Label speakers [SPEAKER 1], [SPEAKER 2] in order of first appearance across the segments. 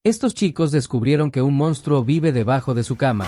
[SPEAKER 1] Estos chicos descubrieron que un monstruo vive debajo de su cama.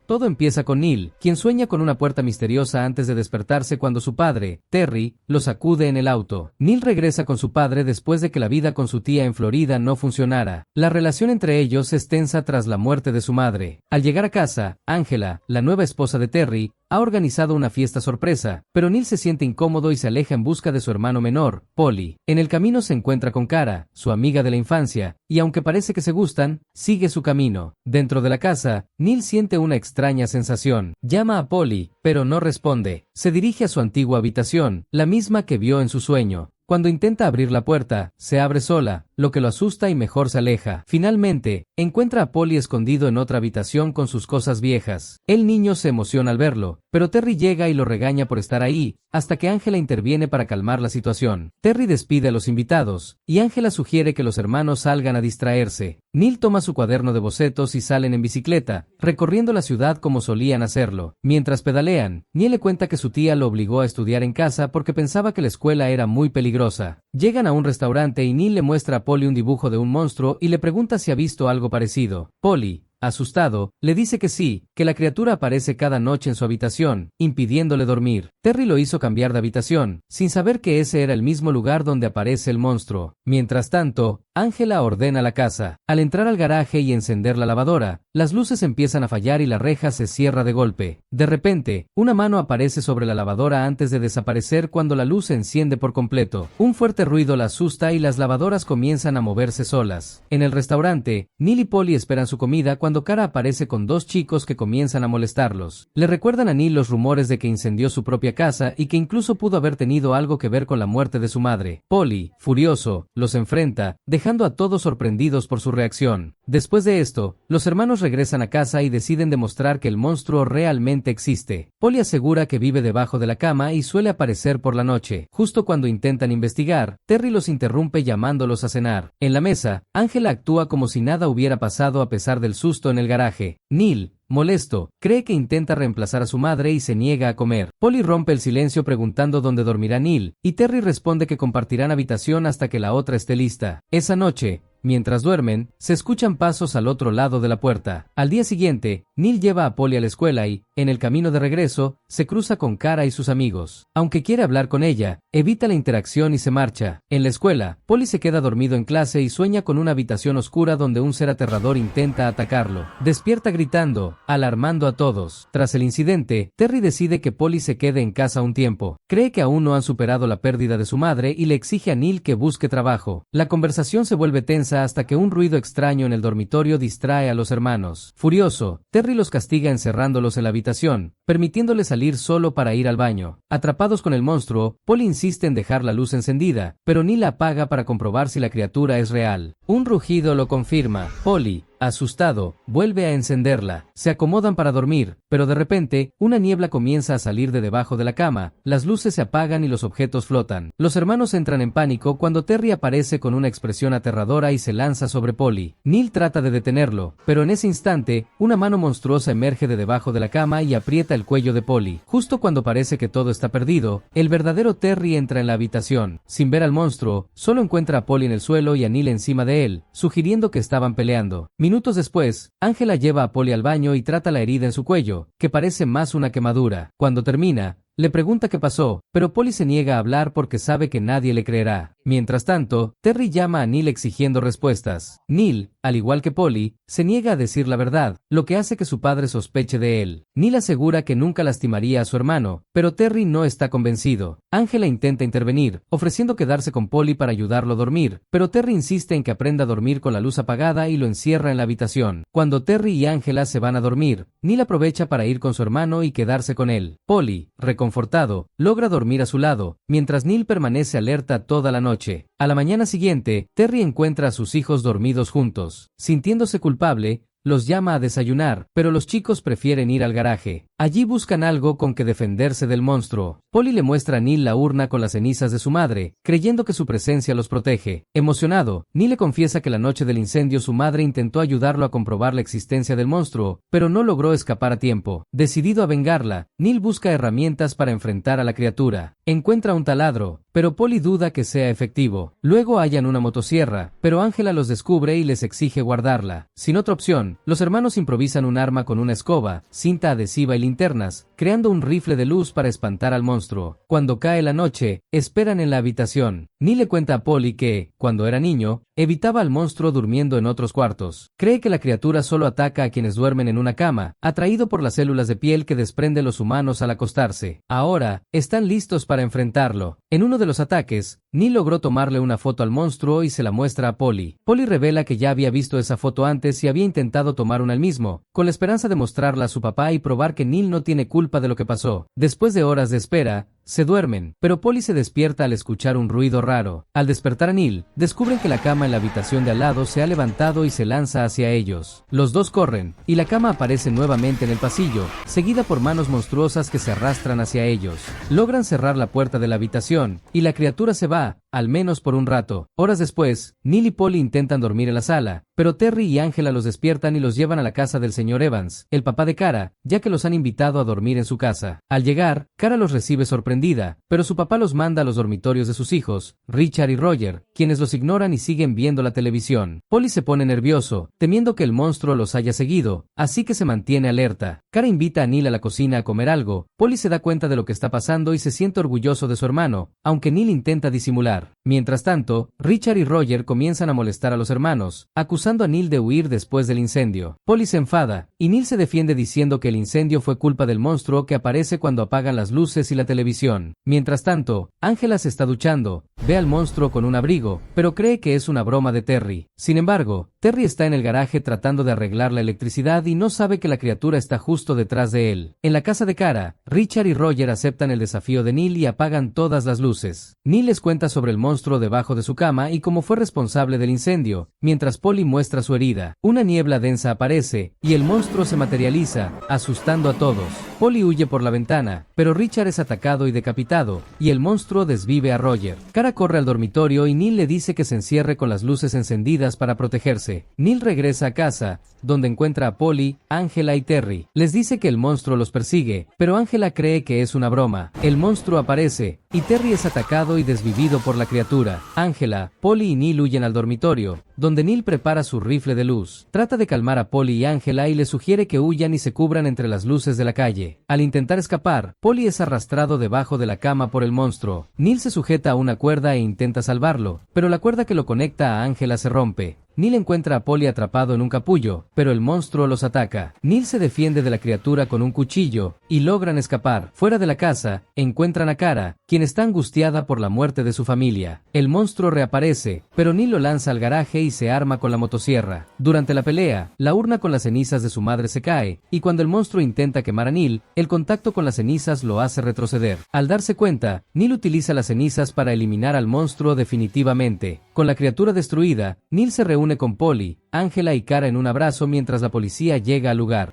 [SPEAKER 1] Todo empieza con Neil, quien sueña con una puerta misteriosa antes de despertarse cuando su padre, Terry, lo sacude en el auto. Neil regresa con su padre después de que la vida con su tía en Florida no funcionara. La relación entre ellos es tensa tras la muerte de su madre. Al llegar a casa, Angela, la nueva esposa de Terry, ha organizado una fiesta sorpresa, pero Neil se siente incómodo y se aleja en busca de su hermano menor, Polly. En el camino se encuentra con Cara, su amiga de la infancia, y aunque parece que se gustan, sigue su camino. Dentro de la casa, Neil siente una extraña sensación. Llama a Polly, pero no responde. Se dirige a su antigua habitación, la misma que vio en su sueño. Cuando intenta abrir la puerta, se abre sola, lo que lo asusta y mejor se aleja. Finalmente, encuentra a Polly escondido en otra habitación con sus cosas viejas. El niño se emociona al verlo, pero Terry llega y lo regaña por estar ahí, hasta que Angela interviene para calmar la situación. Terry despide a los invitados, y Angela sugiere que los hermanos salgan a distraerse. Neil toma su cuaderno de bocetos y salen en bicicleta, recorriendo la ciudad como solían hacerlo. Mientras pedalean, Neil le cuenta que su tía lo obligó a estudiar en casa porque pensaba que la escuela era muy peligrosa. Llegan a un restaurante y Neil le muestra a Polly un dibujo de un monstruo y le pregunta si ha visto algo parecido. Polly, asustado, le dice que sí, que la criatura aparece cada noche en su habitación, impidiéndole dormir. Terry lo hizo cambiar de habitación, sin saber que ese era el mismo lugar donde aparece el monstruo. Mientras tanto, Angela ordena la casa. Al entrar al garaje y encender la lavadora, las luces empiezan a fallar y la reja se cierra de golpe. De repente, una mano aparece sobre la lavadora antes de desaparecer cuando la luz se enciende por completo. Un fuerte ruido la asusta y las lavadoras comienzan a moverse solas. En el restaurante, Neil y Polly esperan su comida cuando Cara aparece con dos chicos que comienzan a molestarlos. Le recuerdan a Neil los rumores de que incendió su propia casa y que incluso pudo haber tenido algo que ver con la muerte de su madre. Polly, furioso, los enfrenta, dejando a todos sorprendidos por su reacción. Después de esto, los hermanos regresan a casa y deciden demostrar que el monstruo realmente existe. Polly asegura que vive debajo de la cama y suele aparecer por la noche. Justo cuando intentan investigar, Terry los interrumpe llamándolos a cenar. En la mesa, Angela actúa como si nada hubiera pasado a pesar del susto en el garaje. Neil, molesto, cree que intenta reemplazar a su madre y se niega a comer. Polly rompe el silencio preguntando dónde dormirá Neil, y Terry responde que compartirán habitación hasta que la otra esté lista. Esa noche, mientras duermen, se escuchan pasos al otro lado de la puerta. Al día siguiente, Neil lleva a Polly a la escuela y, en el camino de regreso, se cruza con Cara y sus amigos. Aunque quiere hablar con ella, evita la interacción y se marcha. En la escuela, Polly se queda dormido en clase y sueña con una habitación oscura donde un ser aterrador intenta atacarlo. Despierta gritando, alarmando a todos. Tras el incidente, Terry decide que Polly se quede en casa un tiempo. Cree que aún no han superado la pérdida de su madre y le exige a Neil que busque trabajo. La conversación se vuelve tensa hasta que un ruido extraño en el dormitorio distrae a los hermanos. Furioso, Terry los castiga encerrándolos en la habitación, permitiéndoles salir solo para ir al baño. Atrapados con el monstruo, Polly insiste en dejar la luz encendida, pero Neil la apaga para comprobar si la criatura es real. Un rugido lo confirma. Polly, asustado, vuelve a encenderla. Se acomodan para dormir, pero de repente, una niebla comienza a salir de debajo de la cama, las luces se apagan y los objetos flotan. Los hermanos entran en pánico cuando Terry aparece con una expresión aterradora y se lanza sobre Polly. Neil trata de detenerlo, pero en ese instante, una mano monstruosa emerge de debajo de la cama y aprieta el cuello de Polly. Justo cuando parece que todo está perdido, el verdadero Terry entra en la habitación. Sin ver al monstruo, solo encuentra a Polly en el suelo y a Neil encima de él, sugiriendo que estaban peleando. Minutos después, Angela lleva a Polly al baño y trata la herida en su cuello, que parece más una quemadura. Cuando termina, le pregunta qué pasó, pero Polly se niega a hablar porque sabe que nadie le creerá. Mientras tanto, Terry llama a Neil exigiendo respuestas. Neil, al igual que Polly, se niega a decir la verdad, lo que hace que su padre sospeche de él. Neil asegura que nunca lastimaría a su hermano, pero Terry no está convencido. Angela intenta intervenir, ofreciendo quedarse con Polly para ayudarlo a dormir, pero Terry insiste en que aprenda a dormir con la luz apagada y lo encierra en la habitación. Cuando Terry y Angela se van a dormir, Neil aprovecha para ir con su hermano y quedarse con él. Polly, reconfortado, logra dormir a su lado, mientras Neil permanece alerta toda la noche. A la mañana siguiente, Terry encuentra a sus hijos dormidos juntos. Sintiéndose culpable, los llama a desayunar, pero los chicos prefieren ir al garaje. Allí buscan algo con que defenderse del monstruo. Polly le muestra a Neil la urna con las cenizas de su madre, creyendo que su presencia los protege. Emocionado, Neil le confiesa que la noche del incendio su madre intentó ayudarlo a comprobar la existencia del monstruo, pero no logró escapar a tiempo. Decidido a vengarla, Neil busca herramientas para enfrentar a la criatura. Encuentra un taladro, pero Polly duda que sea efectivo. Luego hallan una motosierra, pero Angela los descubre y les exige guardarla. Sin otra opción, los hermanos improvisan un arma con una escoba, cinta adhesiva y linternas, creando un rifle de luz para espantar al monstruo. Cuando cae la noche, esperan en la habitación. Neil le cuenta a Polly que, cuando era niño, evitaba al monstruo durmiendo en otros cuartos. Cree que la criatura solo ataca a quienes duermen en una cama, atraído por las células de piel que desprenden los humanos al acostarse. Ahora, están listos para enfrentarlo. En uno de los ataques, Neil logró tomarle una foto al monstruo y se la muestra a Polly. Polly revela que ya había visto esa foto antes y había intentado tomar una él mismo, con la esperanza de mostrarla a su papá y probar que Neil no tiene culpa de lo que pasó. Después de horas de espera, se duermen, pero Polly se despierta al escuchar un ruido raro. Al despertar a Neil, descubren que la cama en la habitación de al lado se ha levantado y se lanza hacia ellos. Los dos corren, y la cama aparece nuevamente en el pasillo, seguida por manos monstruosas que se arrastran hacia ellos. Logran cerrar la puerta de la habitación, y la criatura se va, al menos por un rato. Horas después, Neil y Polly intentan dormir en la sala, pero Terry y Angela los despiertan y los llevan a la casa del señor Evans, el papá de Kara, ya que los han invitado a dormir en su casa. Al llegar, Kara los recibe sorprendida, pero su papá los manda a los dormitorios de sus hijos, Richard y Roger, quienes los ignoran y siguen viendo la televisión. Polly se pone nervioso, temiendo que el monstruo los haya seguido, así que se mantiene alerta. Kara invita a Neil a la cocina a comer algo. Polly se da cuenta de lo que está pasando y se siente orgulloso de su hermano, aunque Neil intenta disimular. Mientras tanto, Richard y Roger comienzan a molestar a los hermanos, acusando a Neil de huir después del incendio. Polly se enfada, y Neil se defiende diciendo que el incendio fue culpa del monstruo que aparece cuando apagan las luces y la televisión. Mientras tanto, Angela se está duchando, ve al monstruo con un abrigo, pero cree que es una broma de Terry. Sin embargo, Terry está en el garaje tratando de arreglar la electricidad y no sabe que la criatura está justo detrás de él. En la casa de Kara, Richard y Roger aceptan el desafío de Neil y apagan todas las luces. Neil les cuenta sobre el monstruo debajo de su cama y cómo fue responsable del incendio, mientras Polly muestra su herida. Una niebla densa aparece, y el monstruo se materializa, asustando a todos. Polly huye por la ventana, pero Richard es atacado y decapitado, y el monstruo desvive a Roger. Kara corre al dormitorio y Neil le dice que se encierre con las luces encendidas para protegerse. Neil regresa a casa, donde encuentra a Polly, Angela y Terry. Les dice que el monstruo los persigue, pero Angela cree que es una broma. El monstruo aparece, y Terry es atacado y desvivido por la criatura. Angela, Polly y Neil huyen al dormitorio, donde Neil prepara su rifle de luz. Trata de calmar a Polly y Angela y les sugiere que huyan y se cubran entre las luces de la calle. Al intentar escapar, Polly es arrastrado debajo de la cama por el monstruo. Neil se sujeta a una cuerda e intenta salvarlo, pero la cuerda que lo conecta a Angela se rompe. Neil encuentra a Polly atrapado en un capullo, pero el monstruo los ataca. Neil se defiende de la criatura con un cuchillo, y logran escapar. Fuera de la casa, encuentran a Kara, quien está angustiada por la muerte de su familia. El monstruo reaparece, pero Neil lo lanza al garaje y se arma con la motosierra. Durante la pelea, la urna con las cenizas de su madre se cae, y cuando el monstruo intenta quemar a Neil, el contacto con las cenizas lo hace retroceder. Al darse cuenta, Neil utiliza las cenizas para eliminar al monstruo definitivamente. Con la criatura destruida, Neil se reúne con Polly, Angela y Kara en un abrazo mientras la policía llega al lugar.